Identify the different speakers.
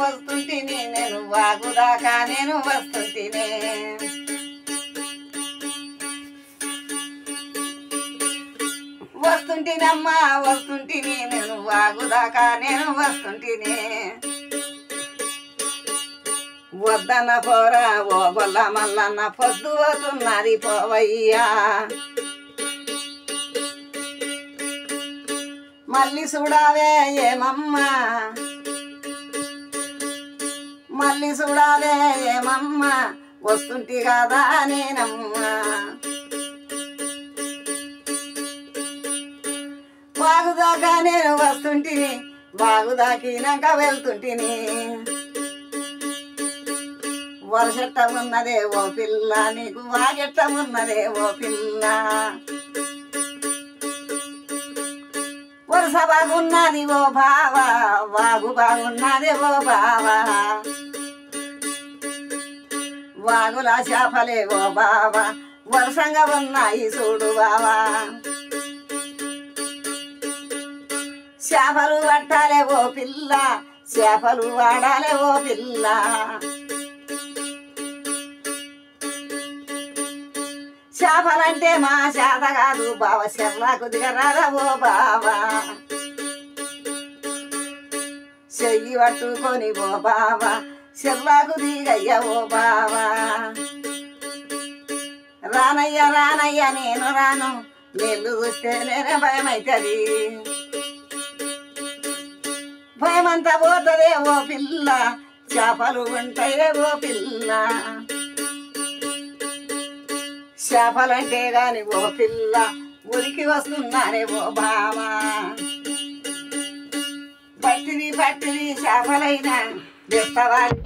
Speaker 1: వస్తుంటిని నేను వాగుదాకా నేను వస్తుంటినే వస్తుంటినమ్మా వస్తుంటిని నేను వాగుదాకా నేను వస్తుంటినే వద్దన్న పోరా ఓ గొల్ల మల్లన్న పొద్దు పోతున్నది పోవయ్యా మళ్ళీ చూడావే ఏమమ్మా మళ్ళీ చూడావే ఏమమ్మా వస్తుంటి కదా నేనమ్మా బాగుదాకా నేను వస్తుంటిని బాగుదాకినాక వెళ్తుంటిని వరసెట్ట ఉన్నదే ఓ పిల్ల నీకు వాగెట్ట ఉన్నదే ఓ పిల్ల వరుస బాగున్నది ఓ బావా వాగు బాగున్నది ఓ బావా వాగుల చేపలే ఓ బావా వరుసంగా ఉన్నాయి చూడు బావా చేపలు పట్టాలే ఓ పిల్ల చేపలు వాడాలే ఓ పిల్ల చేపలంటే మా చేత కాదు బావ చెర్లకు దిగరాదా ఓ బావా చెయ్యి పట్టుకొని ఓ బావా చెర్లకు దిగయ్య ఓ బావా రానయ్య రానయ్య నేను రాను నీళ్ళు చూస్తే నేనే భయమైతుంది భయమంతా పోతుందే ఓ పిల్ల చేపలు ఉంటాయే ఓ పిల్ల చేపలంటే గాని ఓ పిల్ల ఉరికి వస్తున్నానే ఓ బావా పట్టిది చేపలైనా తెస్తవారి